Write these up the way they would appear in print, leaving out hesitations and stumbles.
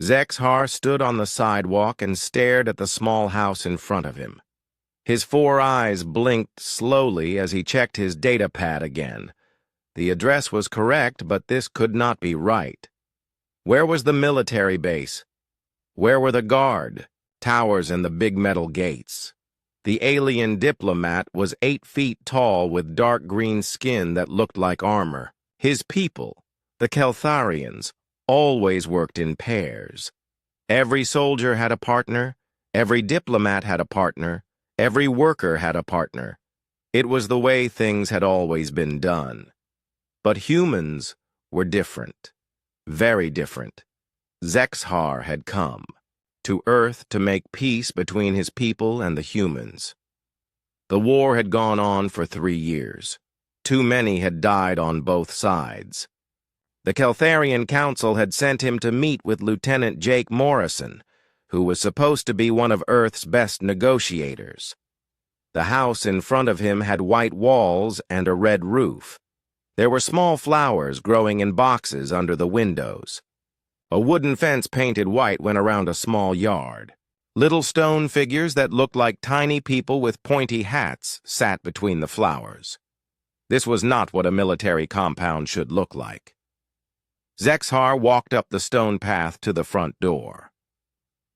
Zexhar stood on the sidewalk and stared at the small house in front of him. His 4 eyes blinked slowly as he checked his data pad again. The address was correct, but this could not be right. Where was the military base? Where were the guard towers and the big metal gates? The alien diplomat was 8 feet tall with dark green skin that looked like armor. His people, the Keltharians, always worked in pairs. Every soldier had a partner, every diplomat had a partner, every worker had a partner. It was the way things had always been done. But humans were different, very different. Zexhar had come to Earth to make peace between his people and the humans. The war had gone on for 3 years. Too many had died on both sides. The Keltharian Council had sent him to meet with Lieutenant Jake Morrison, who was supposed to be one of Earth's best negotiators. The house in front of him had white walls and a red roof. There were small flowers growing in boxes under the windows. A wooden fence painted white went around a small yard. Little stone figures that looked like tiny people with pointy hats sat between the flowers. This was not what a military compound should look like. Zexhar walked up the stone path to the front door.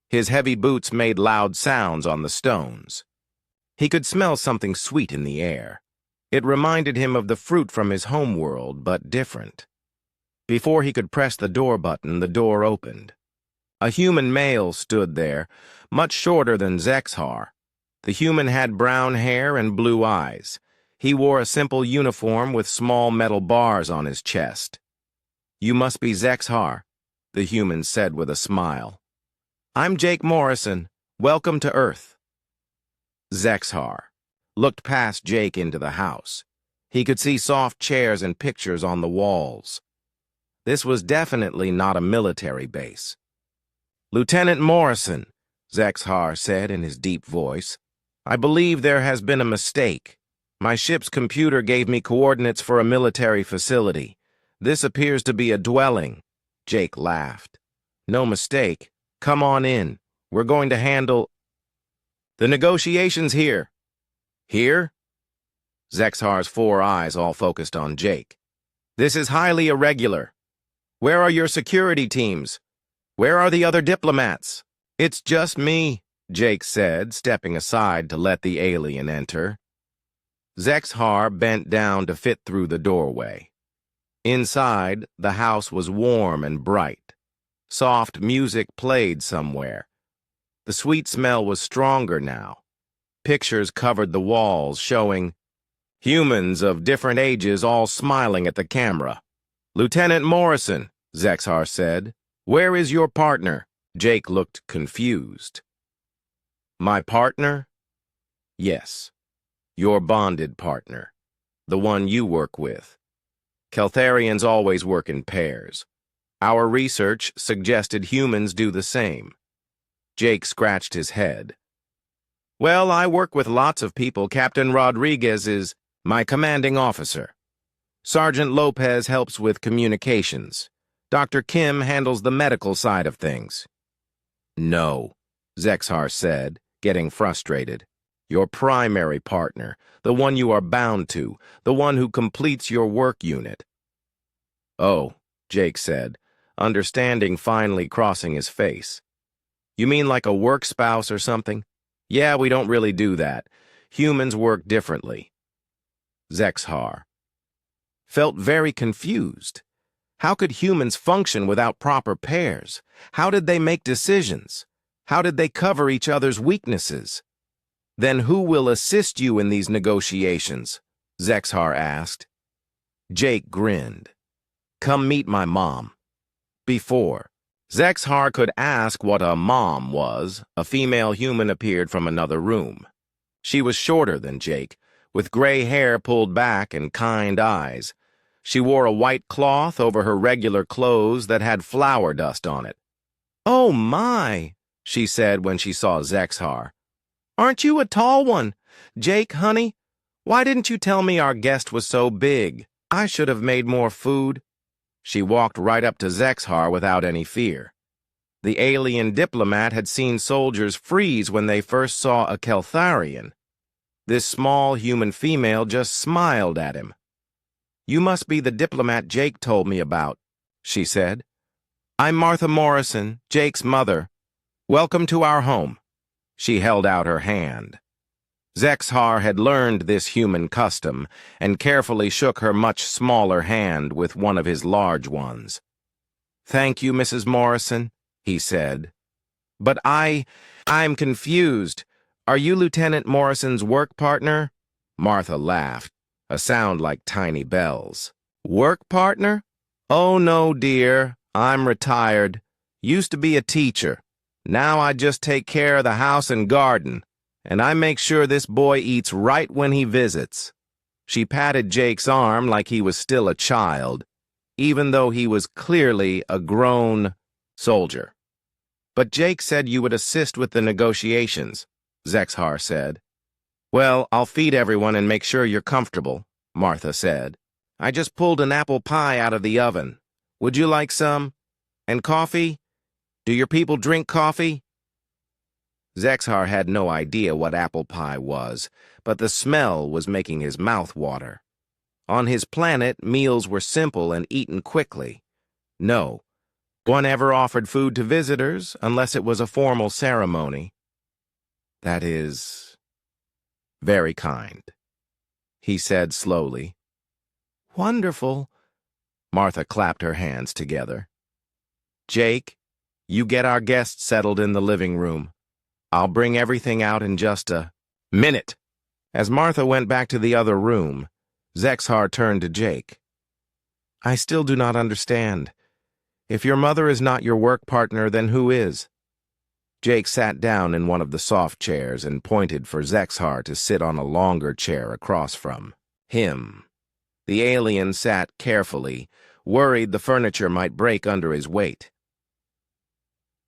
His heavy boots made loud sounds on the stones. He could smell something sweet in the air. It reminded him of the fruit from his homeworld, but different. Before he could press the door button, the door opened. A human male stood there, much shorter than Zexhar. The human had brown hair and blue eyes. He wore a simple uniform with small metal bars on his chest. "You must be Zexhar," the human said with a smile. "I'm Jake Morrison. Welcome to Earth." Zexhar looked past Jake into the house. He could see soft chairs and pictures on the walls. This was definitely not a military base. "Lieutenant Morrison," Zexhar said in his deep voice, "I believe there has been a mistake. My ship's computer gave me coordinates for a military facility. This appears to be a dwelling." Jake laughed. "No mistake. Come on in. We're going to handle the negotiations here." "Here?" Zexhar's 4 eyes all focused on Jake. "This is highly irregular. Where are your security teams? Where are the other diplomats?" "It's just me," Jake said, stepping aside to let the alien enter. Zexhar bent down to fit through the doorway. Inside, the house was warm and bright. Soft music played somewhere. The sweet smell was stronger now. Pictures covered the walls showing humans of different ages all smiling at the camera. "Lieutenant Morrison," Zexhar said, "where is your partner?" Jake looked confused. "My partner?" "Yes, your bonded partner, the one you work with. Keltharians always work in pairs. Our research suggested humans do the same." Jake scratched his head. "Well, I work with lots of people. Captain Rodriguez is my commanding officer. Sergeant Lopez helps with communications. Dr. Kim handles the medical side of things." "No," Zexhar said, getting frustrated. "Your primary partner, the one you are bound to, the one who completes your work unit." "Oh," Jake said, understanding finally crossing his face. "You mean like a work spouse or something?" "Yeah, we don't really do that. Humans work differently." Zexhar felt very confused. How could humans function without proper pairs? How did they make decisions? How did they cover each other's weaknesses? "Then who will assist you in these negotiations?" Zexhar asked. Jake grinned. "Come meet my mom." Before Zexhar could ask what a mom was, a female human appeared from another room. She was shorter than Jake, with gray hair pulled back and kind eyes. She wore a white cloth over her regular clothes that had flour dust on it. "Oh my," she said when she saw Zexhar. "Aren't you a tall one? Jake, honey, why didn't you tell me our guest was so big? I should have made more food." She walked right up to Zexhar without any fear. The alien diplomat had seen soldiers freeze when they first saw a Keltharian. This small human female just smiled at him. "You must be the diplomat Jake told me about," she said. "I'm Martha Morrison, Jake's mother. Welcome to our home." She held out her hand. Zexhar had learned this human custom and carefully shook her much smaller hand with one of his large ones. "Thank you, Mrs. Morrison," he said. "But I'm confused. Are you Lieutenant Morrison's work partner?" Martha laughed, a sound like tiny bells. "Work partner? Oh, no, dear. I'm retired. Used to be a teacher. Now I just take care of the house and garden, and I make sure this boy eats right when he visits." She patted Jake's arm like he was still a child, even though he was clearly a grown soldier. "But Jake said you would assist with the negotiations," Zexhar said. "Well, I'll feed everyone and make sure you're comfortable," Martha said. "I just pulled an apple pie out of the oven. Would you like some? And coffee? Do your people drink coffee?" Zexhar had no idea what apple pie was, but the smell was making his mouth water. On his planet, meals were simple and eaten quickly. No one ever offered food to visitors unless it was a formal ceremony. "That is very kind," he said slowly. "Wonderful." Martha clapped her hands together. "Jake, you get our guests settled in the living room. I'll bring everything out in just a minute." As Martha went back to the other room, Zexhar turned to Jake. "I still do not understand. If your mother is not your work partner, then who is?" Jake sat down in one of the soft chairs and pointed for Zexhar to sit on a longer chair across from him. The alien sat carefully, worried the furniture might break under his weight.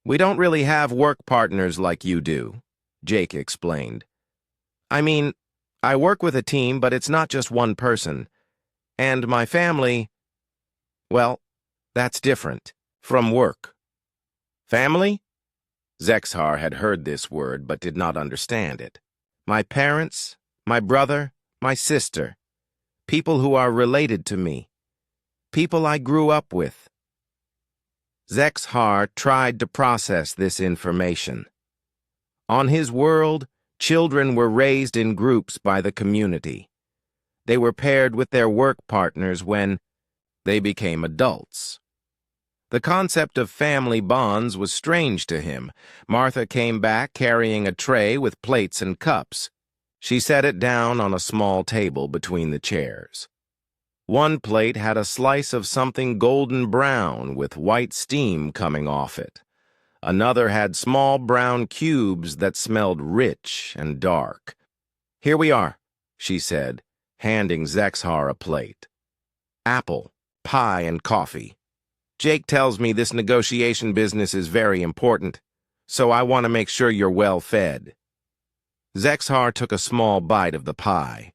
"We don't really have work partners like you do," Jake explained. "I mean, I work with a team, but it's not just one person. And my family, well, that's different from work." "Family?" Zexhar had heard this word but did not understand it. "My parents, my brother, my sister. People who are related to me. People I grew up with." Zexhar tried to process this information. On his world, children were raised in groups by the community. They were paired with their work partners when they became adults. The concept of family bonds was strange to him. Martha came back carrying a tray with plates and cups. She set it down on a small table between the chairs. One plate had a slice of something golden brown with white steam coming off it. Another had small brown cubes that smelled rich and dark. "Here we are," she said, handing Zexhar a plate. "Apple, pie, and coffee. Jake tells me this negotiation business is very important, so I want to make sure you're well fed." Zexhar took a small bite of the pie.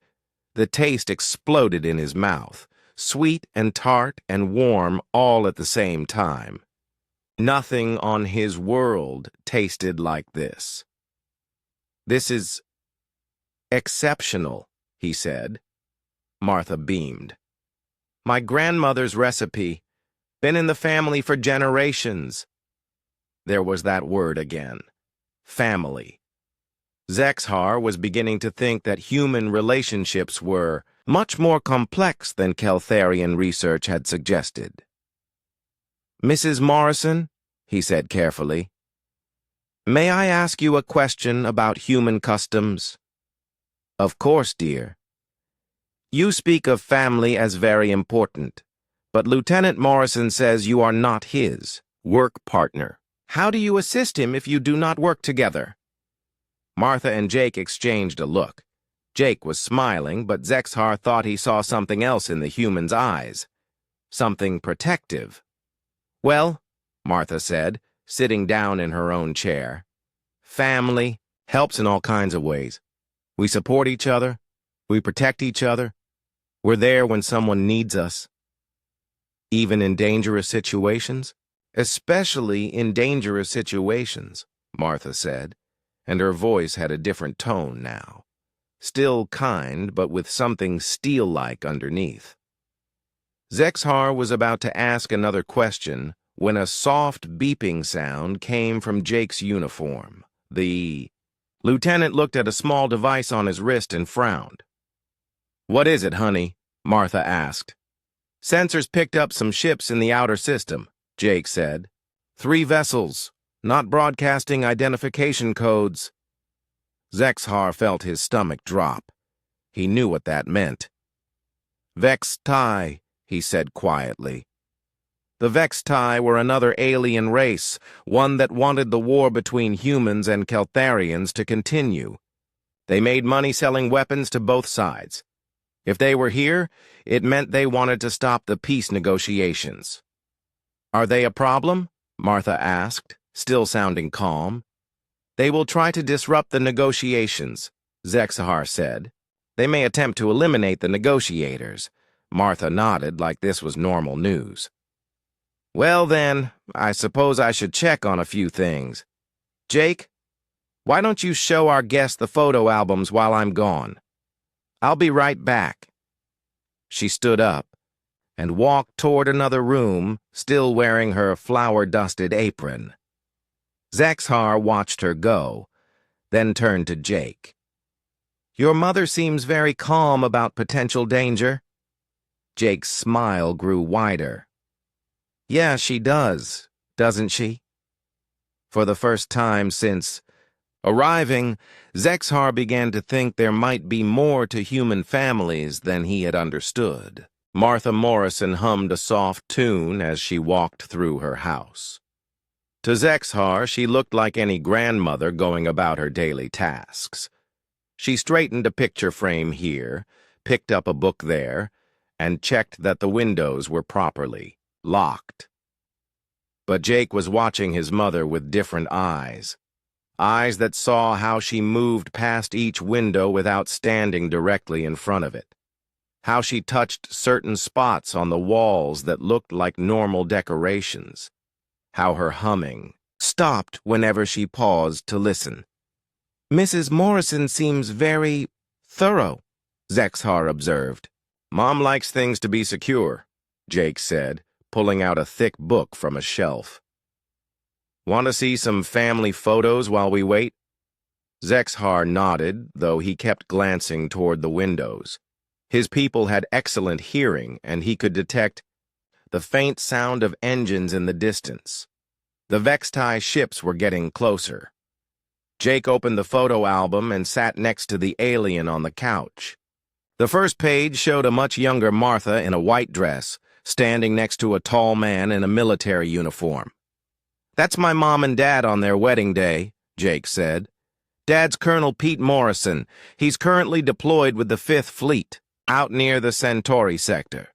The taste exploded in his mouth, sweet and tart and warm all at the same time. Nothing on his world tasted like this. "This is exceptional," he said. Martha beamed. "My grandmother's recipe. Been in the family for generations." There was that word again. Family. Zexhar was beginning to think that human relationships were much more complex than Keltharian research had suggested. "Mrs. Morrison," he said carefully, "may I ask you a question about human customs?" "Of course, dear." "You speak of family as very important, but Lieutenant Morrison says you are not his work partner. How do you assist him if you do not work together?" Martha and Jake exchanged a look. Jake was smiling, but Zexhar thought he saw something else in the human's eyes. Something protective. "Well," Martha said, sitting down in her own chair, "family helps in all kinds of ways. We support each other. We protect each other. We're there when someone needs us. Even in dangerous situations?" Especially in dangerous situations, Martha said, and her voice had a different tone now. Still kind, but with something steel-like underneath. Zexhar was about to ask another question when a soft beeping sound came from Jake's uniform. The lieutenant looked at a small device on his wrist and frowned. "What is it, honey?" Martha asked. "Sensors picked up some ships in the outer system," Jake said. "3 vessels, not broadcasting identification codes." Zexhar felt his stomach drop. He knew what that meant. "Vex-Tai," he said quietly. The Vex-Tai were another alien race, one that wanted the war between humans and Keltharians to continue. They made money selling weapons to both sides. If they were here, it meant they wanted to stop the peace negotiations. "Are they a problem?" Martha asked, still sounding calm. "They will try to disrupt the negotiations," Zexhar said. "They may attempt to eliminate the negotiators." Martha nodded like this was normal news. "Well then, I suppose I should check on a few things. Jake, why don't you show our guest the photo albums while I'm gone? I'll be right back." She stood up and walked toward another room, still wearing her flour-dusted apron. Zexhar watched her go, then turned to Jake. "Your mother seems very calm about potential danger." Jake's smile grew wider. "Yeah, she does, doesn't she?" For the first time since arriving, Zexhar began to think there might be more to human families than he had understood. Martha Morrison hummed a soft tune as she walked through her house. To Zexhar, she looked like any grandmother going about her daily tasks. She straightened a picture frame here, picked up a book there, and checked that the windows were properly locked. But Jake was watching his mother with different eyes. Eyes that saw how she moved past each window without standing directly in front of it. How she touched certain spots on the walls that looked like normal decorations. How her humming stopped whenever she paused to listen. "Mrs. Morrison seems very thorough," Zexhar observed. "Mom likes things to be secure," Jake said, pulling out a thick book from a shelf. "Want to see some family photos while we wait?" Zexhar nodded, though he kept glancing toward the windows. His people had excellent hearing, and he could detect the faint sound of engines in the distance. The Vex-Tai ships were getting closer. Jake opened the photo album and sat next to the alien on the couch. The first page showed a much younger Martha in a white dress, standing next to a tall man in a military uniform. "That's my mom and dad on their wedding day," Jake said. "Dad's Colonel Pete Morrison. He's currently deployed with the 5th Fleet, out near the Centauri sector."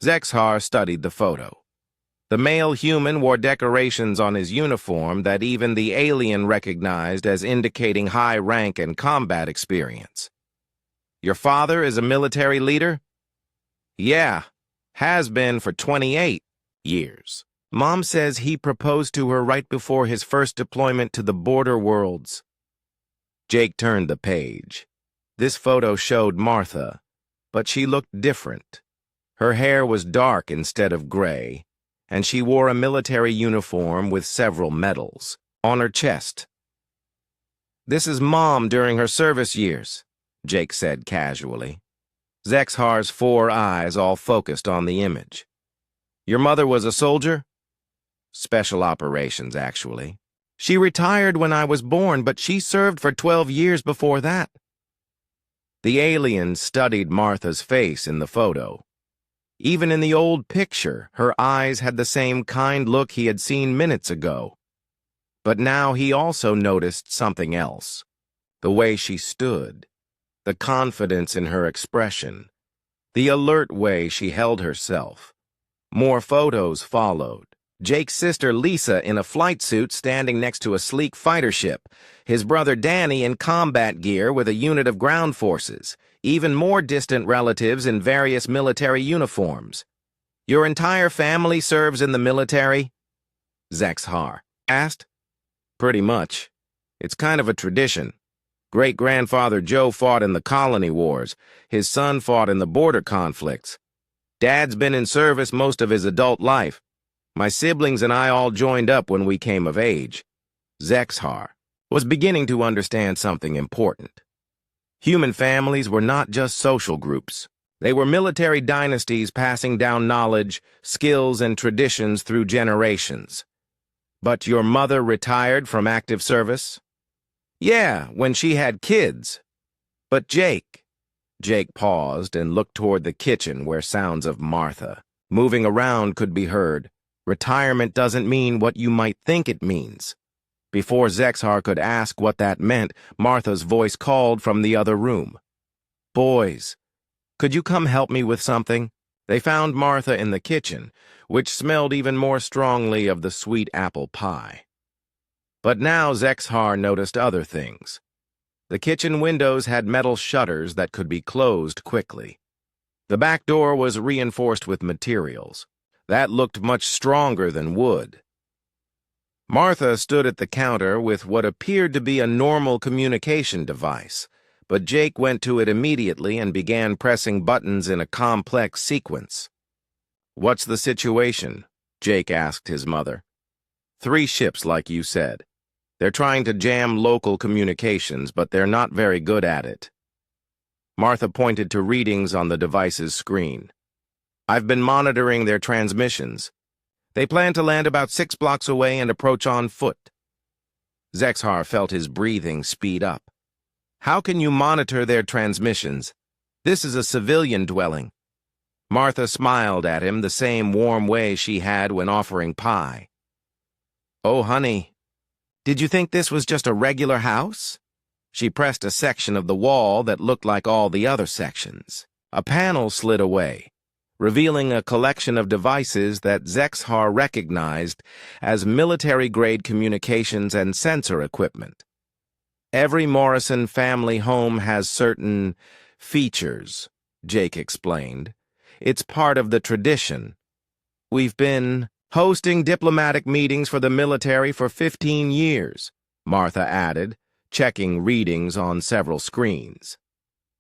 Zexhar studied the photo. The male human wore decorations on his uniform that even the alien recognized as indicating high rank and combat experience. "Your father is a military leader?" "Yeah, has been for 28 years. Mom says he proposed to her right before his first deployment to the border worlds." Jake turned the page. This photo showed Martha, but she looked different. Her hair was dark instead of gray, and she wore a military uniform with several medals on her chest. "This is Mom during her service years," Jake said casually. Zexhar's 4 eyes all focused on the image. "Your mother was a soldier?" "Special operations, actually. She retired when I was born, but she served for 12 years before that." The alien studied Martha's face in the photo. Even in the old picture, her eyes had the same kind look he had seen minutes ago. But now he also noticed something else. The way she stood, the confidence in her expression, the alert way she held herself. More photos followed. Jake's sister Lisa in a flight suit standing next to a sleek fighter ship, his brother Danny in combat gear with a unit of ground forces, even more distant relatives in various military uniforms. "Your entire family serves in the military?" Zexhar asked. Pretty much. It's kind of a tradition. Great-grandfather Joe fought in the colony wars. His son fought in the border conflicts. Dad's been in service most of his adult life. My siblings and I all joined up when we came of age. Zexhar was beginning to understand something important. Human families were not just social groups. They were military dynasties passing down knowledge, skills, and traditions through generations. But your mother retired from active service? Yeah, when she had kids. But Jake paused and looked toward the kitchen where sounds of Martha moving around could be heard. Retirement doesn't mean what you might think it means. Before Zexhar could ask what that meant, Martha's voice called from the other room. Boys, could you come help me with something? They found Martha in the kitchen, which smelled even more strongly of the sweet apple pie. But now Zexhar noticed other things. The kitchen windows had metal shutters that could be closed quickly. The back door was reinforced with materials that looked much stronger than wood. Martha stood at the counter with what appeared to be a normal communication device, but Jake went to it immediately and began pressing buttons in a complex sequence. What's the situation? Jake asked his mother. 3 ships, like you said. They're trying to jam local communications, but they're not very good at it. Martha pointed to readings on the device's screen. I've been monitoring their transmissions. They plan to land about 6 blocks away and approach on foot. Zexhar felt his breathing speed up. How can you monitor their transmissions? This is a civilian dwelling. Martha smiled at him the same warm way she had when offering pie. Oh, honey, did you think this was just a regular house? She pressed a section of the wall that looked like all the other sections. A panel slid away, revealing a collection of devices that Zexhar recognized as military-grade communications and sensor equipment. Every Morrison family home has certain features, Jake explained. It's part of the tradition. We've been hosting diplomatic meetings for the military for 15 years, Martha added, checking readings on several screens.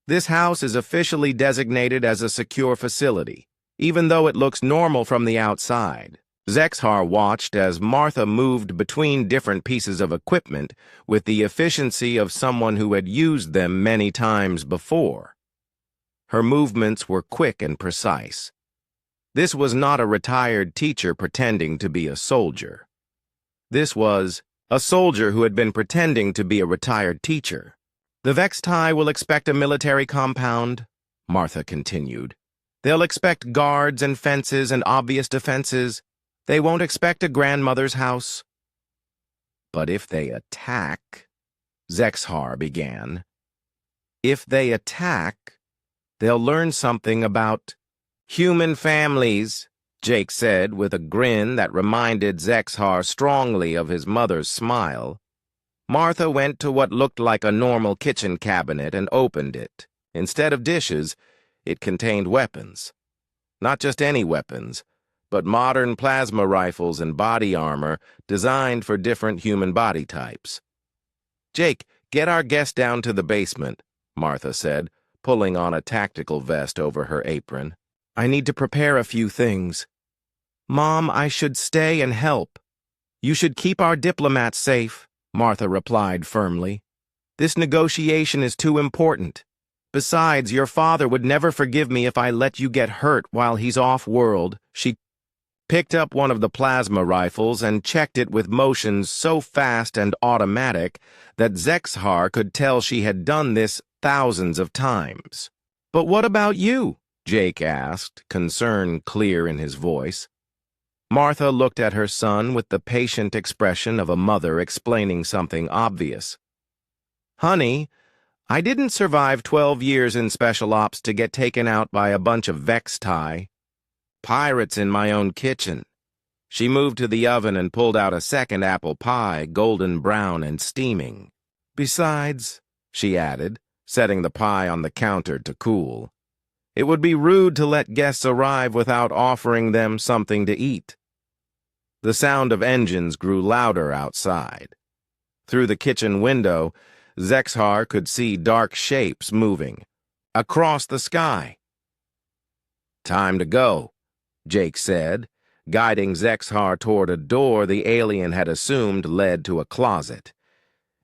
This house is officially designated as a secure facility, even though it looks normal from the outside. Zexhar watched as Martha moved between different pieces of equipment with the efficiency of someone who had used them many times before. Her movements were quick and precise. This was not a retired teacher pretending to be a soldier. This was a soldier who had been pretending to be a retired teacher. The Vextai will expect a military compound, Martha continued. They'll expect guards and fences and obvious defenses. They won't expect a grandmother's house. But if they attack, Zexhar began. If they attack, they'll learn something about human families, Jake said with a grin that reminded Zexhar strongly of his mother's smile. Martha went to what looked like a normal kitchen cabinet and opened it. Instead of dishes, it contained weapons. Not just any weapons, but modern plasma rifles and body armor designed for different human body types. Jake, get our guest down to the basement, Martha said, pulling on a tactical vest over her apron. I need to prepare a few things. Mom, I should stay and help. You should keep our diplomats safe, Martha replied firmly. This negotiation is too important. Besides, your father would never forgive me if I let you get hurt while he's off-world. She picked up one of the plasma rifles and checked it with motions so fast and automatic that Zexhar could tell she had done this thousands of times. But what about you? Jake asked, concern clear in his voice. Martha looked at her son with the patient expression of a mother explaining something obvious. Honey, I didn't survive 12 years in special ops to get taken out by a bunch of Vextai. Pirates in my own kitchen. She moved to the oven and pulled out a second apple pie, golden brown and steaming. Besides, she added, setting the pie on the counter to cool, it would be rude to let guests arrive without offering them something to eat. The sound of engines grew louder outside. Through the kitchen window, Zexhar could see dark shapes moving across the sky. "Time to go," Jake said, guiding Zexhar toward a door the alien had assumed led to a closet.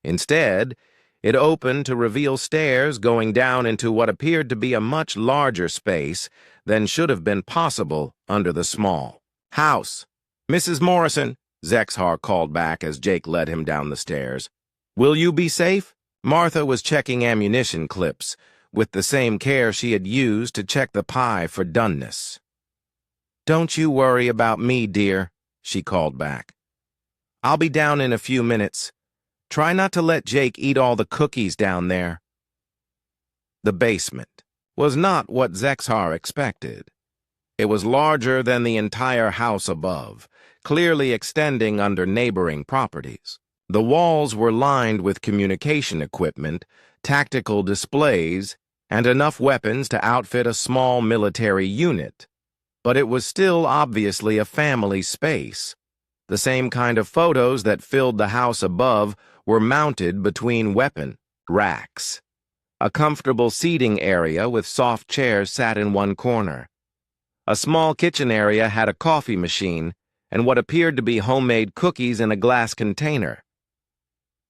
Instead, it opened to reveal stairs going down into what appeared to be a much larger space than should have been possible under the small house. "Mrs. Morrison," Zexhar called back as Jake led him down the stairs. "Will you be safe?" Martha was checking ammunition clips, with the same care she had used to check the pie for doneness. "Don't you worry about me, dear," she called back. "I'll be down in a few minutes. Try not to let Jake eat all the cookies down there." The basement was not what Zexhar expected. It was larger than the entire house above, clearly extending under neighboring properties. The walls were lined with communication equipment, tactical displays, and enough weapons to outfit a small military unit. But it was still obviously a family space. The same kind of photos that filled the house above were mounted between weapon racks. A comfortable seating area with soft chairs sat in one corner. A small kitchen area had a coffee machine and what appeared to be homemade cookies in a glass container.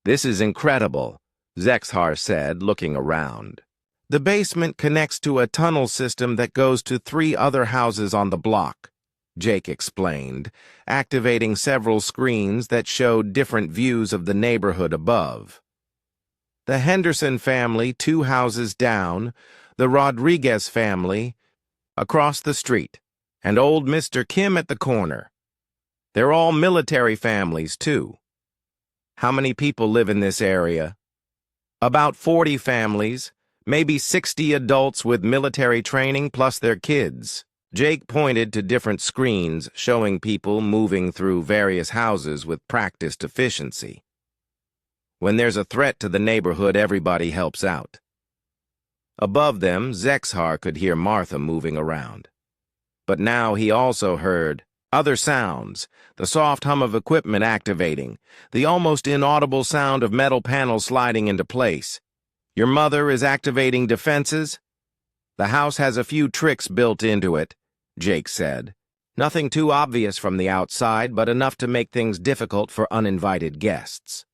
"This is incredible," Zexhar said, looking around. "The basement connects to a tunnel system that goes to 3 other houses on the block," Jake explained, activating several screens that showed different views of the neighborhood above. The Henderson family 2 houses down, the Rodriguez family across the street, and old Mr. Kim at the corner. They're all military families, too. "How many people live in this area?" "About 40 families, maybe 60 adults with military training plus their kids." Jake pointed to different screens showing people moving through various houses with practiced efficiency. "When there's a threat to the neighborhood, everybody helps out." Above them, Zexhar could hear Martha moving around. But now he also heard other sounds, the soft hum of equipment activating, the almost inaudible sound of metal panels sliding into place. "Your mother is activating defenses?" "The house has a few tricks built into it," Jake said. "Nothing too obvious from the outside, but enough to make things difficult for uninvited guests."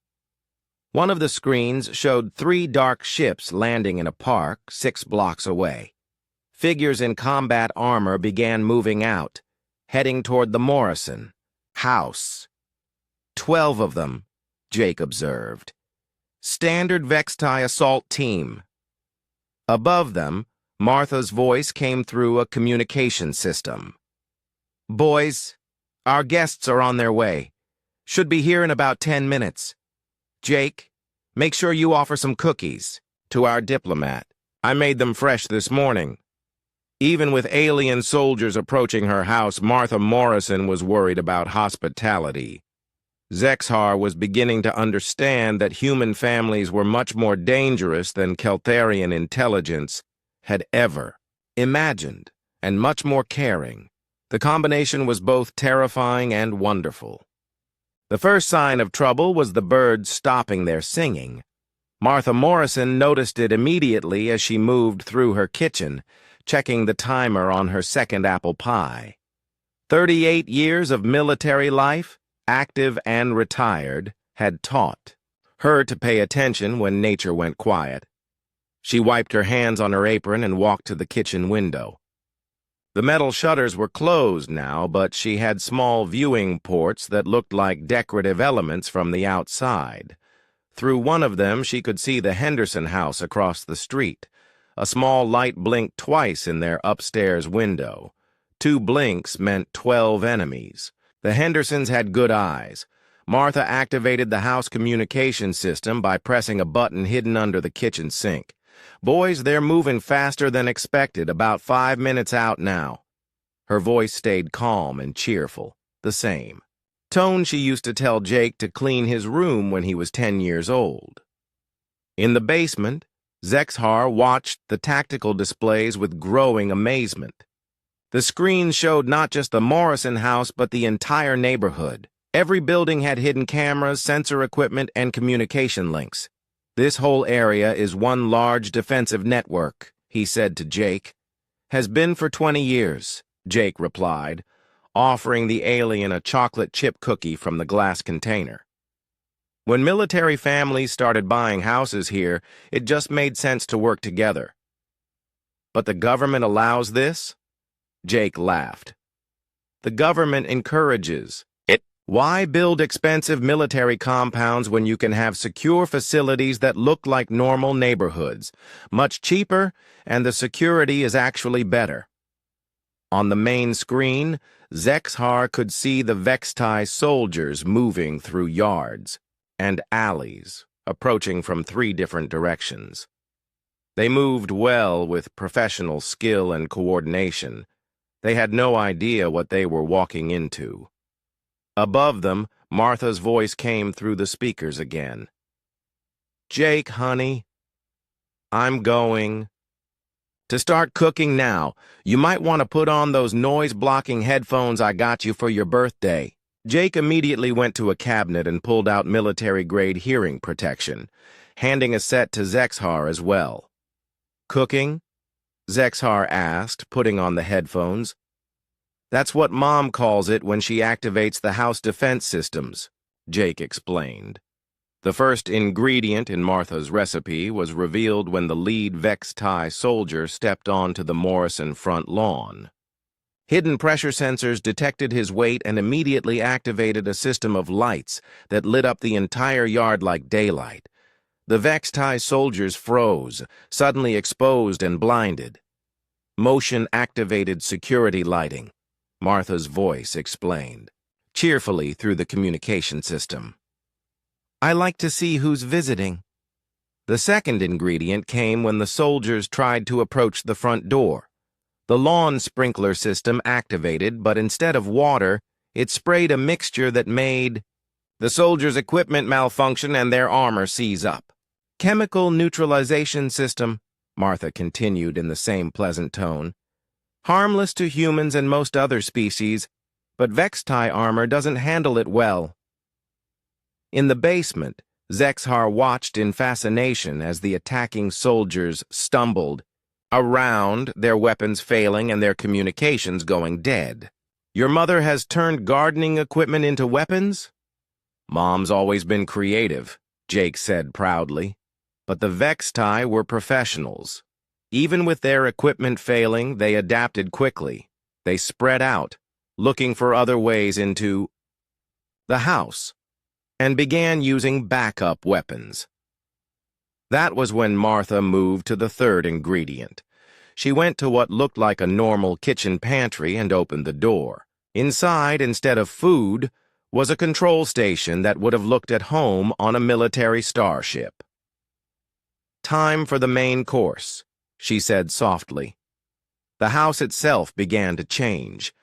One of the screens showed 3 dark ships landing in a park 6 blocks away. Figures in combat armor began moving out, heading toward the Morrison house. 12 of them, Jake observed. Standard Vextai assault team. Above them, Martha's voice came through a communication system. "Boys, our guests are on their way. Should be here in about 10 minutes. Jake, make sure you offer some cookies to our diplomat. I made them fresh this morning." Even with alien soldiers approaching her house, Martha Morrison was worried about hospitality. Zexhar was beginning to understand that human families were much more dangerous than Keltharian intelligence had ever imagined, and much more caring. The combination was both terrifying and wonderful. The first sign of trouble was the birds stopping their singing. Martha Morrison noticed it immediately as she moved through her kitchen, checking the timer on her second apple pie. 38 years of military life, active and retired, had taught her to pay attention when nature went quiet. She wiped her hands on her apron and walked to the kitchen window. The metal shutters were closed now, but she had small viewing ports that looked like decorative elements from the outside. Through one of them, she could see the Henderson house across the street. A small light blinked twice in their upstairs window. 2 blinks meant 12 enemies. The Hendersons had good eyes. Martha activated the house communication system by pressing a button hidden under the kitchen sink. "Boys, they're moving faster than expected, about 5 minutes out now." Her voice stayed calm and cheerful, the same tone she used to tell Jake to clean his room when he was 10 years old. In the basement, Zexhar watched the tactical displays with growing amazement. The screen showed not just the Morrison house, but the entire neighborhood. Every building had hidden cameras, sensor equipment, and communication links. "This whole area is one large defensive network," he said to Jake. "Has been for 20 years, Jake replied, offering the alien a chocolate chip cookie from the glass container. When military families started buying houses here, it just made sense to work together. "But the government allows this?" Jake laughed. "The government encourages it. Why build expensive military compounds when you can have secure facilities that look like normal neighborhoods? Much cheaper, and the security is actually better." On the main screen, Zexhar could see the Vextai soldiers moving through yards and alleys, approaching from 3 different directions. They moved well with professional skill and coordination. They had no idea what they were walking into. Above them, Martha's voice came through the speakers again. "Jake, honey, I'm going to start cooking now. You might want to put on those noise-blocking headphones I got you for your birthday." Jake immediately went to a cabinet and pulled out military-grade hearing protection, handing a set to Zexhar as well. "Cooking?" Zexhar asked, putting on the headphones. "That's what Mom calls it when she activates the house defense systems," Jake explained. The first ingredient in Martha's recipe was revealed when the lead Vextai soldier stepped onto the Morrison front lawn. Hidden pressure sensors detected his weight and immediately activated a system of lights that lit up the entire yard like daylight. The Vextai soldiers froze, suddenly exposed and blinded. "Motion-activated security lighting," Martha's voice explained, cheerfully through the communication system. "I like to see who's visiting." The second ingredient came when the soldiers tried to approach the front door. The lawn sprinkler system activated, but instead of water, it sprayed a mixture that made the soldiers' equipment malfunction and their armor seize up. "Chemical neutralization system," Martha continued in the same pleasant tone. "Harmless to humans and most other species, but Vextai armor doesn't handle it well." In the basement, Zexhar watched in fascination as the attacking soldiers stumbled around, their weapons failing and their communications going dead. "Your mother has turned gardening equipment into weapons?" "Mom's always been creative," Jake said proudly. But the Vextai were professionals. Even with their equipment failing, they adapted quickly. They spread out, looking for other ways into the house, and began using backup weapons. That was when Martha moved to the third ingredient. She went to what looked like a normal kitchen pantry and opened the door. Inside, instead of food, was a control station that would have looked at home on a military starship. "Time for the main course," she said softly. The house itself began to change.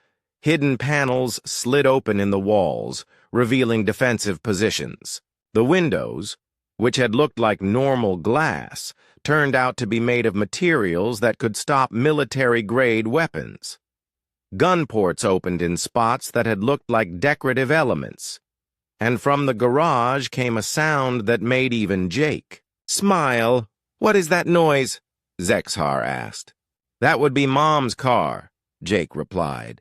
Hidden panels slid open in the walls, revealing defensive positions. The windows, which had looked like normal glass, turned out to be made of materials that could stop military-grade weapons. Gun ports opened in spots that had looked like decorative elements, and from the garage came a sound that made even Jake smile. "What is that noise?" Zexhar asked. "That would be Mom's car," Jake replied.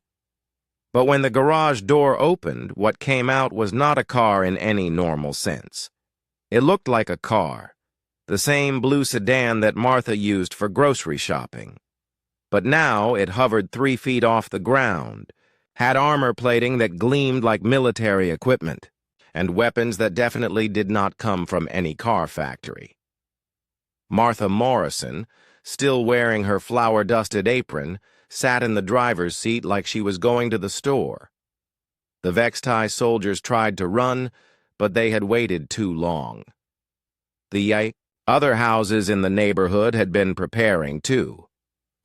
But when the garage door opened, what came out was not a car in any normal sense. It looked like a car, the same blue sedan that Martha used for grocery shopping. But now it hovered 3 feet off the ground, had armor plating that gleamed like military equipment, and weapons that definitely did not come from any car factory. Martha Morrison, still wearing her flour-dusted apron, sat in the driver's seat like she was going to the store. The Vextai soldiers tried to run, but they had waited too long. The other houses in the neighborhood had been preparing too.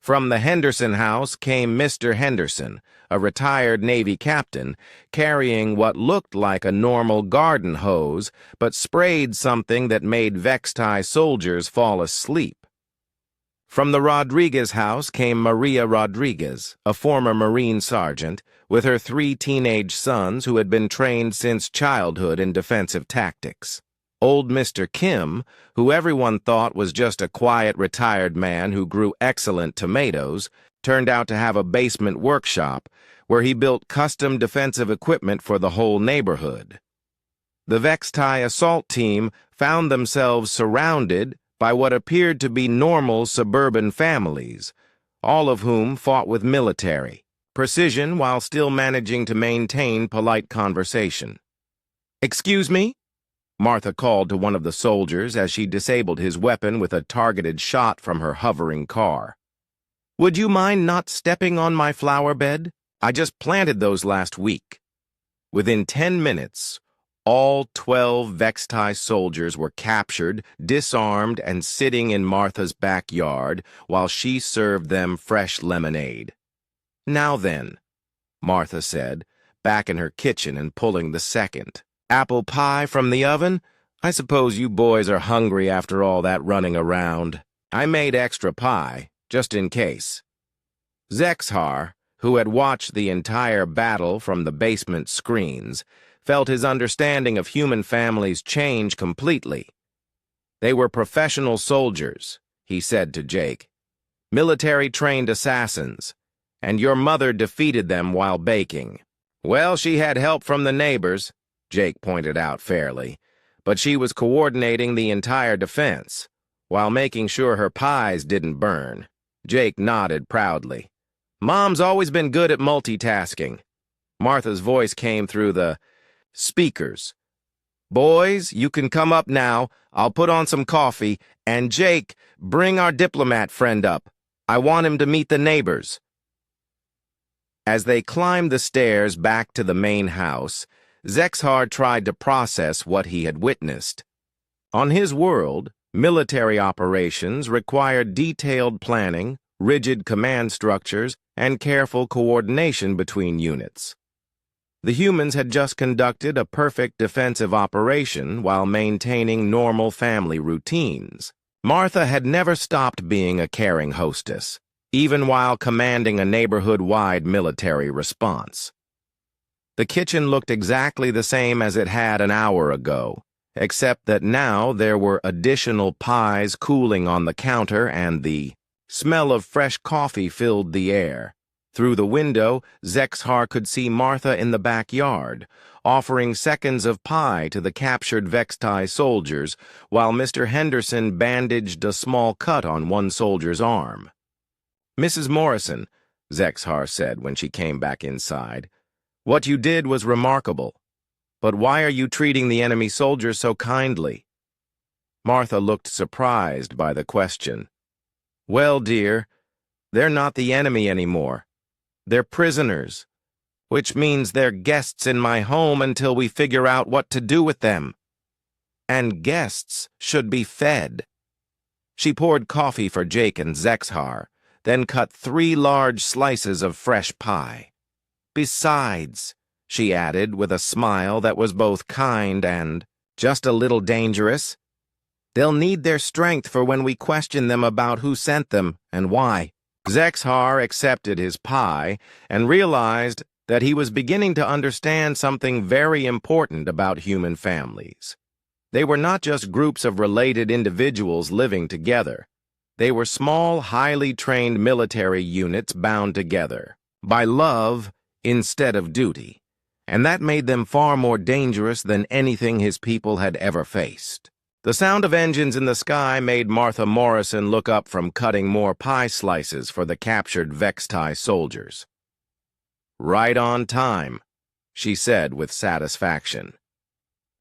From the Henderson house came Mr. Henderson, a retired Navy captain, carrying what looked like a normal garden hose, but sprayed something that made Vextai soldiers fall asleep. From the Rodriguez house came Maria Rodriguez, a former Marine sergeant, with her 3 teenage sons who had been trained since childhood in defensive tactics. Old Mr. Kim, who everyone thought was just a quiet retired man who grew excellent tomatoes, turned out to have a basement workshop where he built custom defensive equipment for the whole neighborhood. The Vextai assault team found themselves surrounded by what appeared to be normal suburban families, all of whom fought with military precision while still managing to maintain polite conversation. "Excuse me?" Martha called to one of the soldiers as she disabled his weapon with a targeted shot from her hovering car. "Would you mind not stepping on my flower bed? I just planted those last week." Within 10 minutes, all 12 Vextai soldiers were captured, disarmed, and sitting in Martha's backyard while she served them fresh lemonade. "Now then," Martha said, back in her kitchen and pulling the second apple pie from the oven. "I suppose you boys are hungry after all that running around. I made extra pie, just in case." Zexhar, who had watched the entire battle from the basement screens, felt his understanding of human families change completely. "They were professional soldiers," he said to Jake. "Military-trained assassins. And your mother defeated them while baking." "Well, she had help from the neighbors," Jake pointed out fairly, "but she was coordinating the entire defense, while making sure her pies didn't burn." Jake nodded proudly. "Mom's always been good at multitasking." Martha's voice came through the speakers. "Boys, you can come up now. I'll put on some coffee. And Jake, bring our diplomat friend up. I want him to meet the neighbors." As they climbed the stairs back to the main house, Zexhar tried to process what he had witnessed. On his world, military operations required detailed planning, rigid command structures, and careful coordination between units. The humans had just conducted a perfect defensive operation while maintaining normal family routines. Martha had never stopped being a caring hostess, even while commanding a neighborhood-wide military response. The kitchen looked exactly the same as it had an hour ago, except that now there were additional pies cooling on the counter and the smell of fresh coffee filled the air. Through the window, Zexhar could see Martha in the backyard, offering seconds of pie to the captured Vextai soldiers, while Mr. Henderson bandaged a small cut on one soldier's arm. "Mrs. Morrison," Zexhar said when she came back inside, "what you did was remarkable. But why are you treating the enemy soldiers so kindly?" Martha looked surprised by the question. "Well, dear, they're not the enemy anymore. They're prisoners, which means they're guests in my home until we figure out what to do with them. And guests should be fed." She poured coffee for Jake and Zexhar, then cut 3 large slices of fresh pie. "Besides," she added with a smile that was both kind and just a little dangerous, "they'll need their strength for when we question them about who sent them and why." Zexhar accepted his pie and realized that he was beginning to understand something very important about human families. They were not just groups of related individuals living together. They were small, highly trained military units bound together by love instead of duty, and that made them far more dangerous than anything his people had ever faced. The sound of engines in the sky made Martha Morrison look up from cutting more pie slices for the captured Vextai soldiers. "Right on time," she said with satisfaction.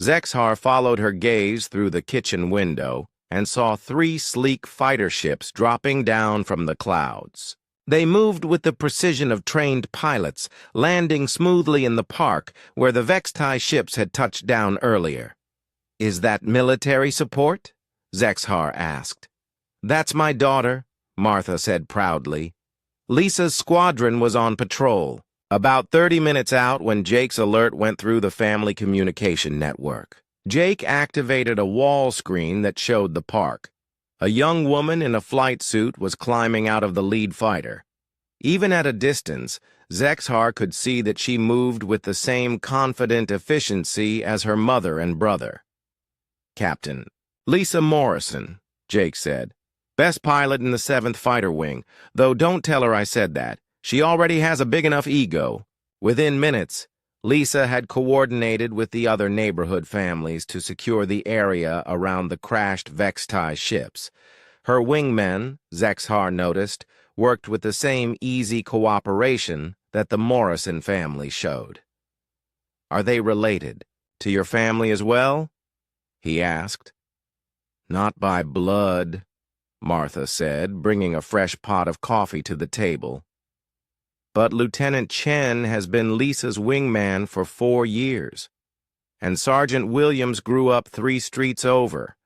Zexhar followed her gaze through the kitchen window and saw 3 sleek fighter ships dropping down from the clouds. They moved with the precision of trained pilots, landing smoothly in the park where the Vextai ships had touched down earlier. "Is that military support?" Zexhar asked. "That's my daughter," Martha said proudly. "Lisa's squadron was on patrol, about 30 minutes out when Jake's alert went through the family communication network. Jake activated a wall screen that showed the park. A young woman in a flight suit was climbing out of the lead fighter. Even at a distance, Zexhar could see that she moved with the same confident efficiency as her mother and brother. "Captain Lisa Morrison," Jake said. "Best pilot in the 7th Fighter Wing, though don't tell her I said that. She already has a big enough ego." Within minutes, Lisa had coordinated with the other neighborhood families to secure the area around the crashed Vextai ships. Her wingmen, Zexhar noticed, worked with the same easy cooperation that the Morrison family showed. "Are they related to your family as well?" he asked. "Not by blood," Martha said, bringing a fresh pot of coffee to the table. "But Lieutenant Chen has been Lisa's wingman for 4 years, and Sergeant Williams grew up 3 streets over.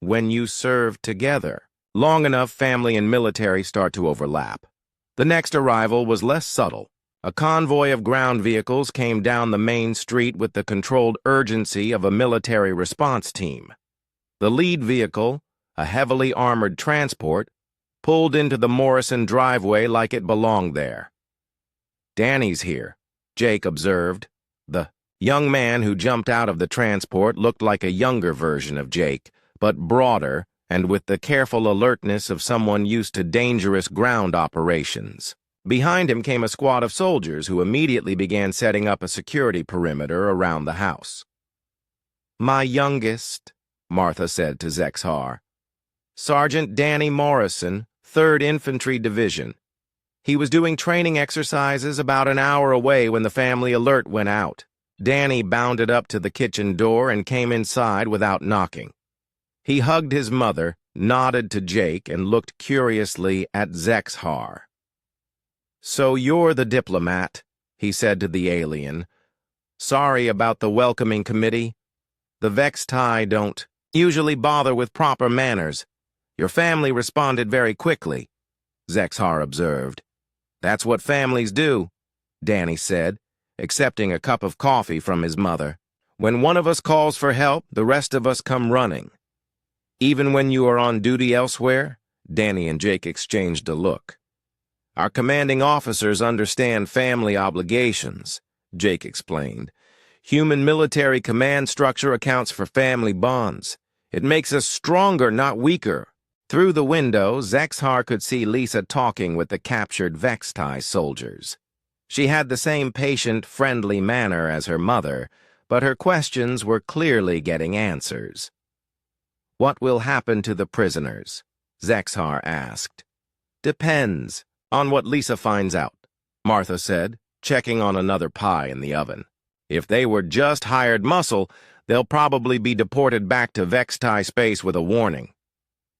When you serve together long enough, family and military start to overlap." The next arrival was less subtle. A convoy of ground vehicles came down the main street with the controlled urgency of a military response team. The lead vehicle, a heavily armored transport, pulled into the Morrison driveway like it belonged there. "Danny's here," Jake observed. The young man who jumped out of the transport looked like a younger version of Jake, but broader and with the careful alertness of someone used to dangerous ground operations. Behind him came a squad of soldiers who immediately began setting up a security perimeter around the house. "My youngest," Martha said to Zexhar. "Sergeant Danny Morrison, 3rd Infantry Division. He was doing training exercises about an hour away when the family alert went out." Danny bounded up to the kitchen door and came inside without knocking. He hugged his mother, nodded to Jake, and looked curiously at Zexhar. "So you're the diplomat," he said to the alien. "Sorry about the welcoming committee. The Vextai don't usually bother with proper manners. Your family responded very quickly," Zexhar observed. "That's what families do," Danny said, accepting a cup of coffee from his mother. "When one of us calls for help, the rest of us come running." "Even when you are on duty elsewhere?" Danny and Jake exchanged a look. "Our commanding officers understand family obligations," Jake explained. "Human military command structure accounts for family bonds. It makes us stronger, not weaker." Through the window, Zexhar could see Lisa talking with the captured Vextai soldiers. She had the same patient, friendly manner as her mother, but her questions were clearly getting answers. "What will happen to the prisoners?" Zexhar asked. "Depends on what Lisa finds out," Martha said, checking on another pie in the oven. "If they were just hired muscle, they'll probably be deported back to Vextai space with a warning.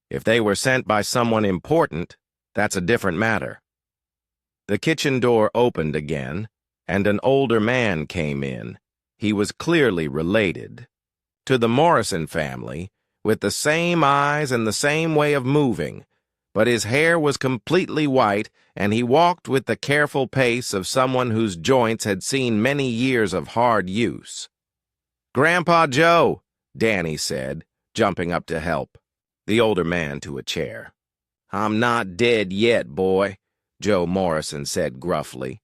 If they were sent by someone important, that's a different matter." The kitchen door opened again, and an older man came in. He was clearly related to the Morrison family, with the same eyes and the same way of moving, but his hair was completely white, and he walked with the careful pace of someone whose joints had seen many years of hard use. "Grandpa Joe," Danny said, jumping up to help. The older man to a chair. "I'm not dead yet, boy," Joe Morrison said gruffly,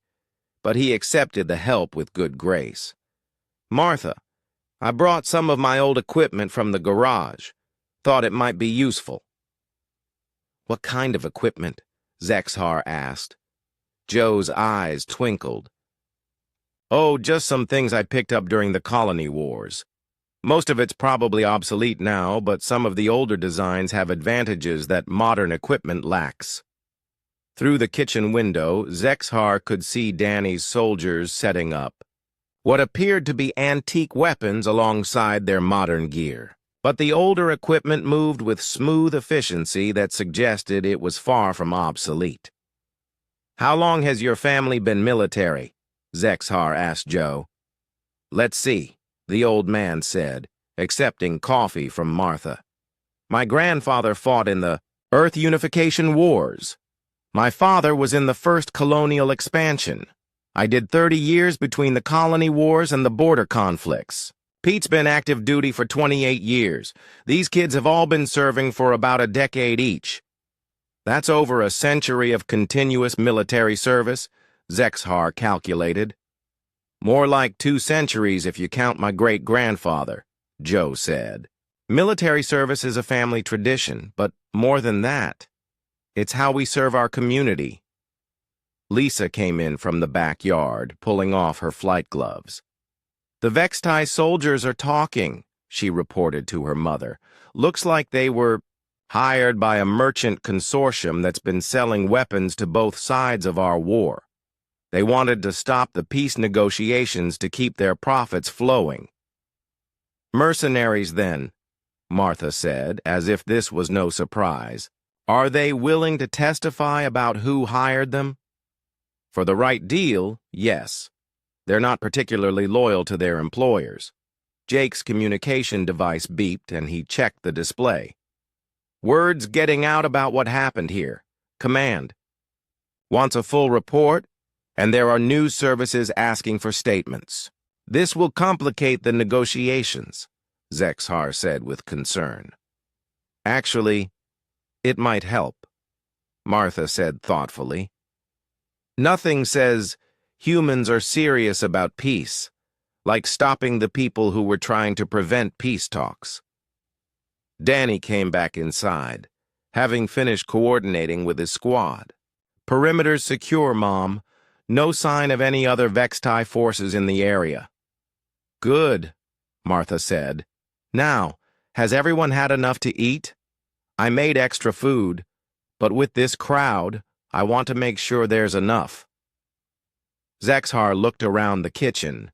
but he accepted the help with good grace. "Martha, I brought some of my old equipment from the garage. Thought it might be useful." "What kind of equipment?" Zexhar asked. Joe's eyes twinkled. "Oh, just some things I picked up during the colony wars. Most of it's probably obsolete now, but some of the older designs have advantages that modern equipment lacks." Through the kitchen window, Zexhar could see Danny's soldiers setting up what appeared to be antique weapons alongside their modern gear. But the older equipment moved with smooth efficiency that suggested it was far from obsolete. "How long has your family been military?" Zexhar asked Joe. "Let's see," the old man said, accepting coffee from Martha. "My grandfather fought in the Earth Unification Wars. My father was in the First Colonial Expansion. I did 30 years between the colony wars and the border conflicts. Pete's been active duty for 28 years. These kids have all been serving for about a decade each. That's over a century of continuous military service, Zexhar calculated. More like 2 centuries if you count my great-grandfather, Joe said. Military service is a family tradition, but more than that, it's how we serve our community. Lisa came in from the backyard, pulling off her flight gloves. The Vextai soldiers are talking, she reported to her mother. Looks like they were hired by a merchant consortium that's been selling weapons to both sides of our war. They wanted to stop the peace negotiations to keep their profits flowing. Mercenaries, then, Martha said, as if this was no surprise. Are they willing to testify about who hired them? For the right deal, yes. They're not particularly loyal to their employers. Jake's communication device beeped and he checked the display. Word's getting out about what happened here. Command. Wants a full report, and there are news services asking for statements. This will complicate the negotiations, Zexhar said with concern. Actually, it might help, Martha said thoughtfully. Nothing says humans are serious about peace, like stopping the people who were trying to prevent peace talks. Danny came back inside, having finished coordinating with his squad. Perimeter's secure, Mom. No sign of any other Vextai forces in the area. Good, Martha said. Now, has everyone had enough to eat? I made extra food, but with this crowd, I want to make sure there's enough. Zexhar looked around the kitchen.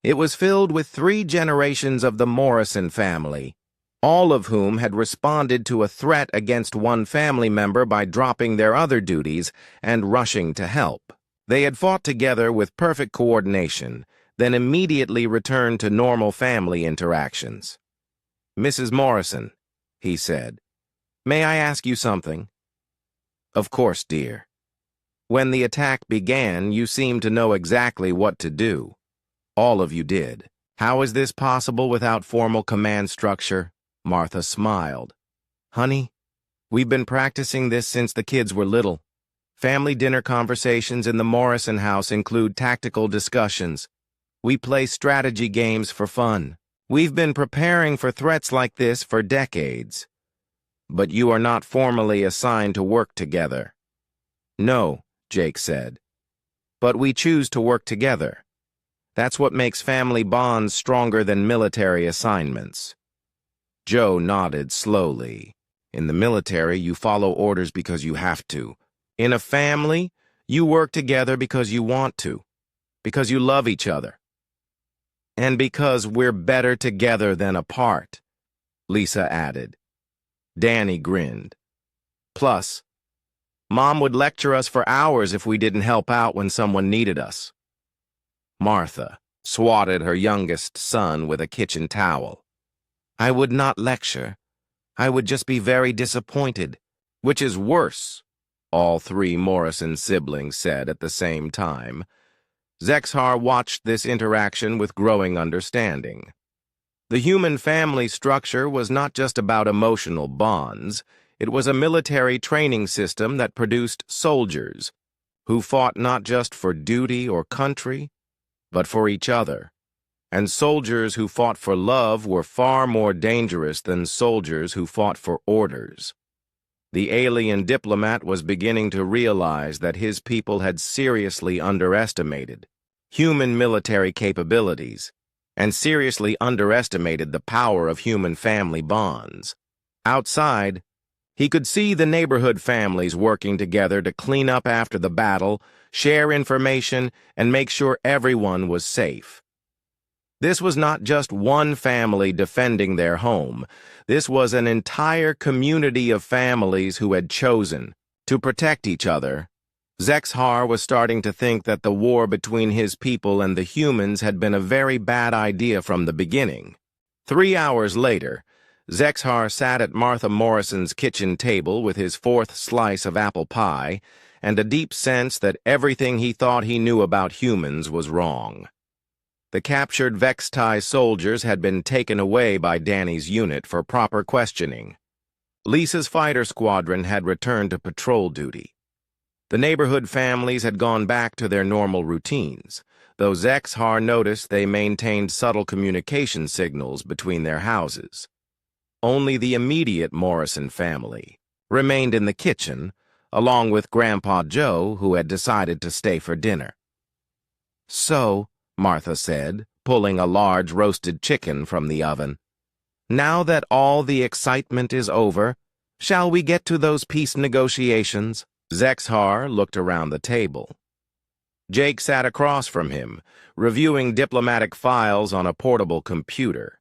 It was filled with 3 generations of the Morrison family, all of whom had responded to a threat against one family member by dropping their other duties and rushing to help. They had fought together with perfect coordination, then immediately returned to normal family interactions. Mrs. Morrison, he said, may I ask you something? Of course, dear. When the attack began, you seemed to know exactly what to do. All of you did. How is this possible without formal command structure? Martha smiled. Honey, we've been practicing this since the kids were little. Family dinner conversations in the Morrison house include tactical discussions. We play strategy games for fun. We've been preparing for threats like this for decades. But you are not formally assigned to work together. No, Jake said. But we choose to work together. That's what makes family bonds stronger than military assignments. Joe nodded slowly. In the military, you follow orders because you have to. In a family, you work together because you want to, because you love each other. And because we're better together than apart, Lisa added. Danny grinned. Plus, Mom would lecture us for hours if we didn't help out when someone needed us. Martha swatted her youngest son with a kitchen towel. I would not lecture. I would just be very disappointed, which is worse, all 3 Morrison siblings said at the same time. Zexhar watched this interaction with growing understanding. The human family structure was not just about emotional bonds. It was a military training system that produced soldiers who fought not just for duty or country, but for each other. And soldiers who fought for love were far more dangerous than soldiers who fought for orders. The alien diplomat was beginning to realize that his people had seriously underestimated human military capabilities and seriously underestimated the power of human family bonds. Outside, he could see the neighborhood families working together to clean up after the battle, share information, and make sure everyone was safe. This was not just one family defending their home. This was an entire community of families who had chosen to protect each other. Zexhar was starting to think that the war between his people and the humans had been a very bad idea from the beginning. 3 hours later, Zexhar sat at Martha Morrison's kitchen table with his 4th slice of apple pie and a deep sense that everything he thought he knew about humans was wrong. The captured Vextai soldiers had been taken away by Danny's unit for proper questioning. Lisa's fighter squadron had returned to patrol duty. The neighborhood families had gone back to their normal routines, though Zexhar noticed they maintained subtle communication signals between their houses. Only the immediate Morrison family remained in the kitchen, along with Grandpa Joe, who had decided to stay for dinner. "So," Martha said, pulling a large roasted chicken from the oven, "now that all the excitement is over, shall we get to those peace negotiations?" Zexhar looked around the table. Jake sat across from him, reviewing diplomatic files on a portable computer.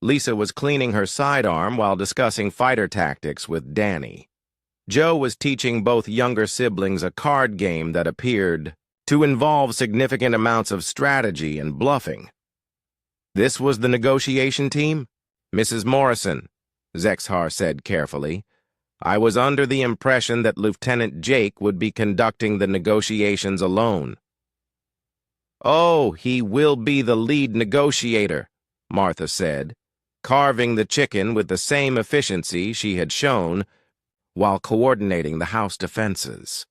Lisa was cleaning her sidearm while discussing fighter tactics with Danny. Joe was teaching both younger siblings a card game that appeared to involve significant amounts of strategy and bluffing. "This was the negotiation team?" "Mrs. Morrison," Zexhar said carefully. "I was under the impression that Lieutenant Jake would be conducting the negotiations alone." "Oh, he will be the lead negotiator," Martha said, carving the chicken with the same efficiency she had shown while coordinating the house defenses.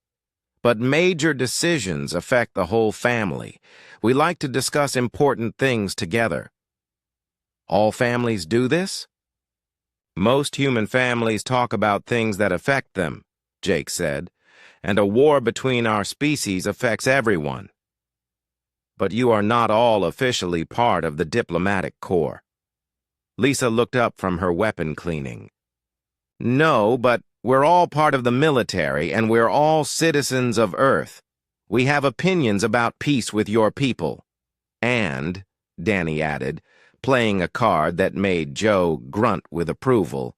"But major decisions affect the whole family. We like to discuss important things together." "All families do this?" "Most human families talk about things that affect them," Jake said, "and a war between our species affects everyone." "But you are not all officially part of the diplomatic corps." Lisa looked up from her weapon cleaning. "No, but we're all part of the military, and we're all citizens of Earth. We have opinions about peace with your people." "And," Danny added, playing a card that made Joe grunt with approval,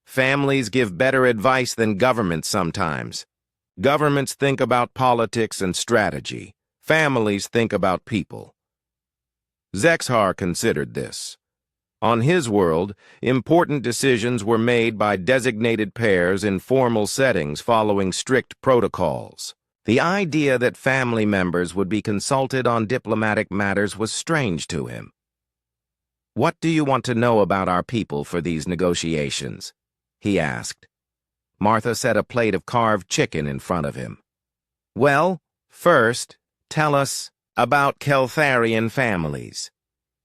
"families give better advice than governments sometimes. Governments think about politics and strategy. Families think about people." Zexhar considered this. On his world, important decisions were made by designated pairs in formal settings following strict protocols. The idea that family members would be consulted on diplomatic matters was strange to him. "What do you want to know about our people for these negotiations?" he asked. Martha set a plate of carved chicken in front of him. "Well, first, tell us about Keltharian families.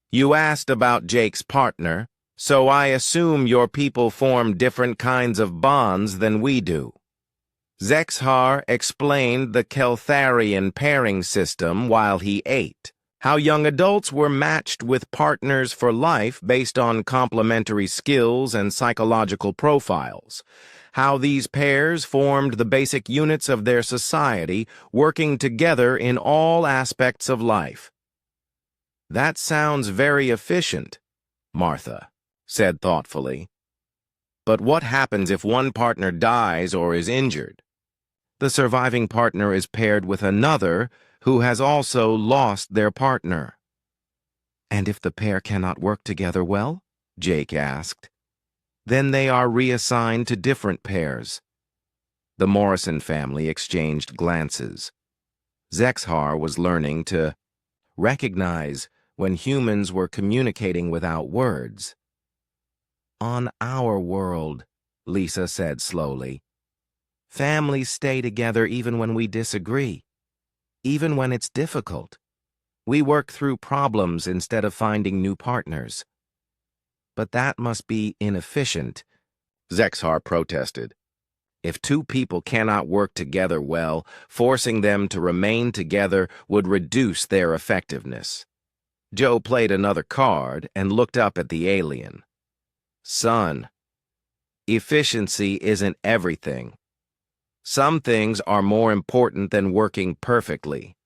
You asked about Jake's partner, so I assume your people form different kinds of bonds than we do." Zexhar explained the Keltharian pairing system while he ate, how young adults were matched with partners for life based on complementary skills and psychological profiles, how these pairs formed the basic units of their society, working together in all aspects of life. "That sounds very efficient," Martha said thoughtfully. "But what happens if one partner dies or is injured?" "The surviving partner is paired with another who has also lost their partner." "And if the pair cannot work together well?" Jake asked. "Then they are reassigned to different pairs." The Morrison family exchanged glances. Zexhar was learning to recognize when humans were communicating without words. "On our world," Lisa said slowly, "families stay together even when we disagree, even when it's difficult. We work through problems instead of finding new partners." "But that must be inefficient," Zexhar protested. "If two people cannot work together well, forcing them to remain together would reduce their effectiveness." Joe played another card and looked up at the alien. "Son, efficiency isn't everything. Some things are more important than working perfectly."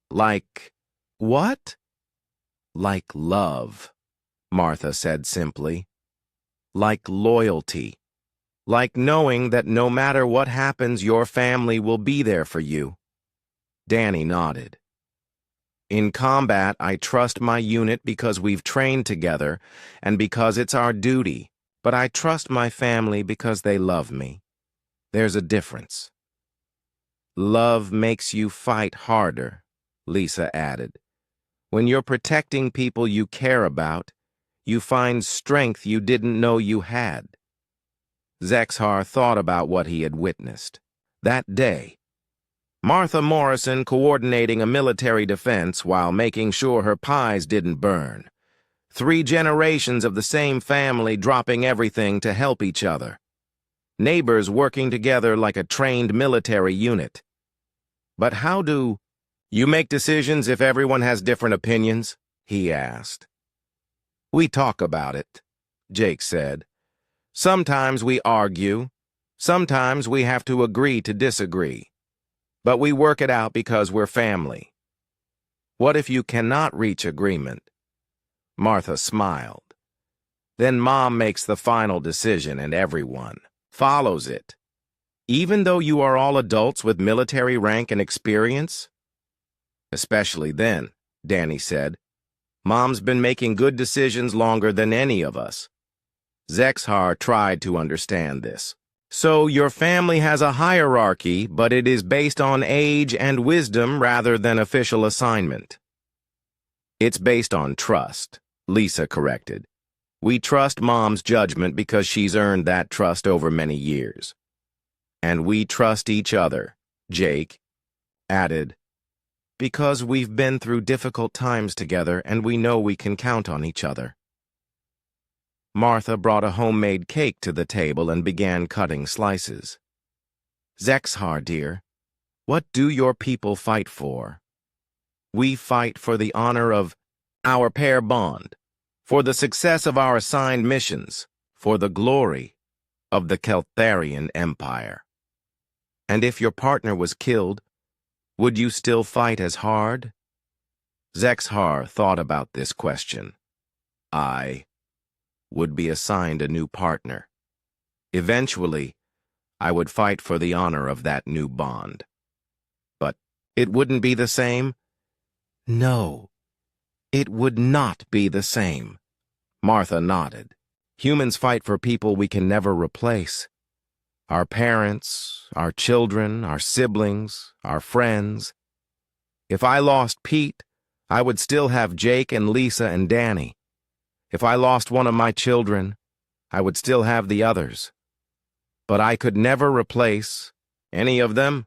"Like what?" "Like love," Martha said simply. "Like loyalty. Like knowing that no matter what happens, your family will be there for you." Danny nodded. "In combat, I trust my unit because we've trained together and because it's our duty, but I trust my family because they love me. There's a difference." "Love makes you fight harder," Lisa added. When you're protecting people you care about, you find strength you didn't know you had. Zexhar thought about what he had witnessed. That day, Martha Morrison coordinating a military defense while making sure her pies didn't burn. 3 generations of the same family dropping everything to help each other. Neighbors working together like a trained military unit. But how do you make decisions if everyone has different opinions? He asked. We talk about it, Jake said. Sometimes we argue. Sometimes we have to agree to disagree. But we work it out because we're family. What if you cannot reach agreement? Martha smiled. Then Mom makes the final decision and everyone follows it. Even though you are all adults with military rank and experience? Especially then, Danny said. Mom's been making good decisions longer than any of us. Zexhar tried to understand this. So your family has a hierarchy, but it is based on age and wisdom rather than official assignment. It's based on trust, Lisa corrected. We trust Mom's judgment because she's earned that trust over many years. And we trust each other, Jake added, because we've been through difficult times together and we know we can count on each other. Martha brought a homemade cake to the table and began cutting slices. Zexhar, dear, what do your people fight for? We fight for the honor of our pair bond, for the success of our assigned missions, for the glory of the Keltharian Empire. And if your partner was killed, would you still fight as hard? Zexhar thought about this question. I would be assigned a new partner. Eventually, I would fight for the honor of that new bond. But it wouldn't be the same? No, it would not be the same. Martha nodded. Humans fight for people we can never replace. Our parents, our children, our siblings, our friends. If I lost Pete, I would still have Jake and Lisa and Danny. If I lost one of my children, I would still have the others. But I could never replace any of them.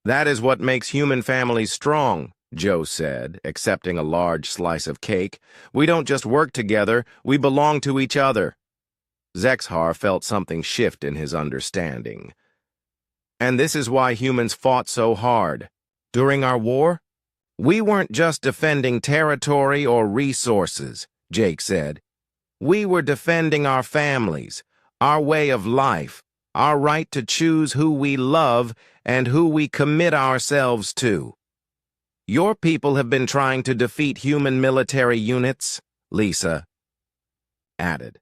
That is what makes human families strong, Joe said, accepting a large slice of cake. We don't just work together, we belong to each other. Zexhar felt something shift in his understanding. And this is why humans fought so hard. During our war, we weren't just defending territory or resources, Jake said. We were defending our families, our way of life, our right to choose who we love and who we commit ourselves to. Your people have been trying to defeat human military units, Lisa added.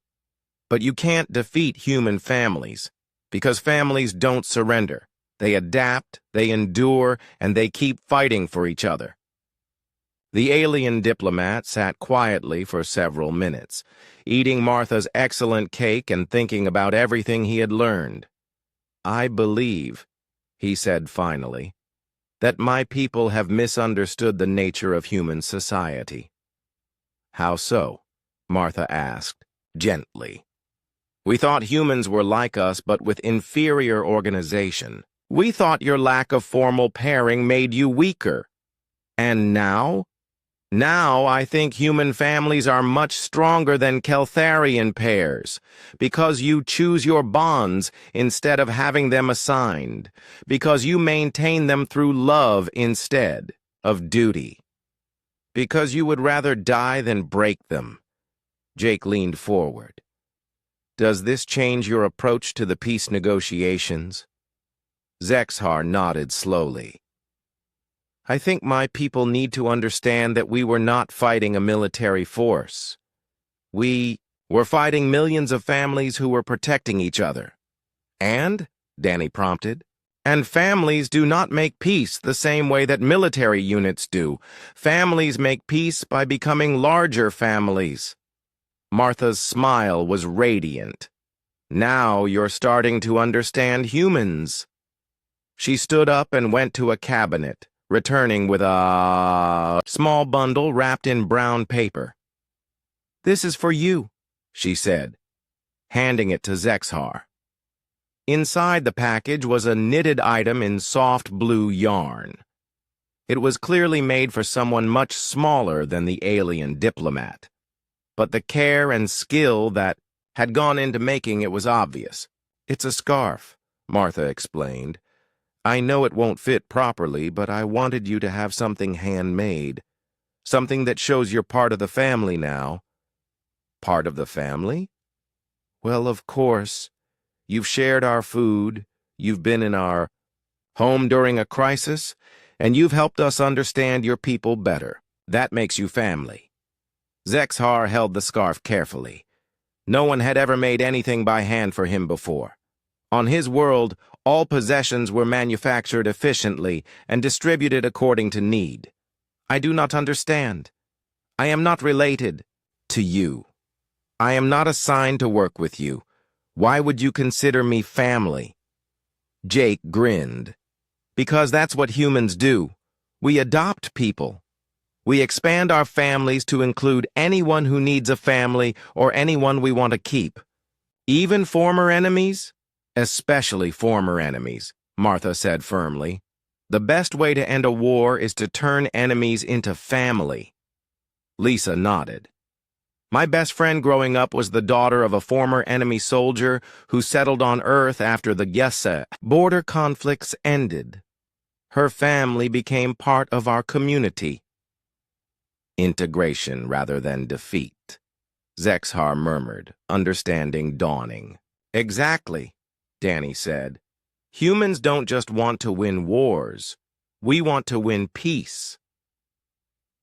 But you can't defeat human families, because families don't surrender. They adapt, they endure, and they keep fighting for each other. The alien diplomat sat quietly for several minutes, eating Martha's excellent cake and thinking about everything he had learned. I believe, he said finally, that my people have misunderstood the nature of human society. How so? Martha asked, gently. We thought humans were like us, but with inferior organization. We thought your lack of formal pairing made you weaker. And now? Now I think human families are much stronger than Keltharian pairs, because you choose your bonds instead of having them assigned, because you maintain them through love instead of duty, because you would rather die than break them. Jake leaned forward. Does this change your approach to the peace negotiations? Zexhar nodded slowly. I think my people need to understand that we were not fighting a military force. We were fighting millions of families who were protecting each other. And, Danny prompted, and families do not make peace the same way that military units do. Families make peace by becoming larger families. Martha's smile was radiant. Now you're starting to understand humans. She stood up and went to a cabinet, returning with a small bundle wrapped in brown paper. "This is for you," she said, handing it to Zexhar. Inside the package was a knitted item in soft blue yarn. It was clearly made for someone much smaller than the alien diplomat, but the care and skill that had gone into making it was obvious. "It's a scarf," Martha explained. "I know it won't fit properly, but I wanted you to have something handmade. Something that shows you're part of the family now." "Part of the family?" "Well, of course. You've shared our food, you've been in our home during a crisis, and you've helped us understand your people better. That makes you family." Zexhar held the scarf carefully. No one had ever made anything by hand for him before. On his world, all possessions were manufactured efficiently and distributed according to need. "I do not understand. I am not related to you. I am not assigned to work with you. Why would you consider me family?" Jake grinned. "Because that's what humans do. We adopt people. We expand our families to include anyone who needs a family or anyone we want to keep. Even former enemies?" "Especially former enemies," Martha said firmly. "The best way to end a war is to turn enemies into family." Lisa nodded. "My best friend growing up was the daughter of a former enemy soldier who settled on Earth after the Yessa border conflicts ended. Her family became part of our community." "Integration rather than defeat," Zexhar murmured, understanding dawning. "Exactly," Danny said. "Humans don't just want to win wars. We want to win peace."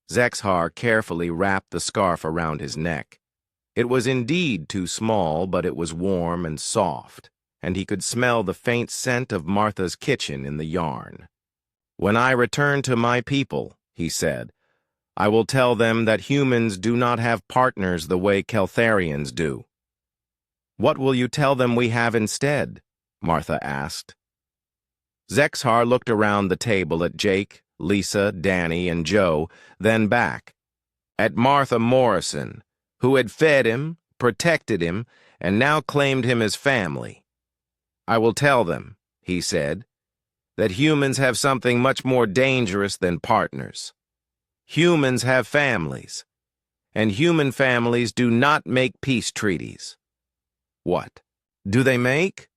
Zexhar carefully wrapped the scarf around his neck. It was indeed too small, but it was warm and soft, and he could smell the faint scent of Martha's kitchen in the yarn. "When I return to my people," he said, "I will tell them that humans do not have partners the way Keltharians do." "What will you tell them we have instead?" Martha asked. Zexhar looked around the table at Jake, Lisa, Danny, and Joe, then back at Martha Morrison, who had fed him, protected him, and now claimed him as family. "I will tell them," he said, "that humans have something much more dangerous than partners. Humans have families, and human families do not make peace treaties." "What do they make?"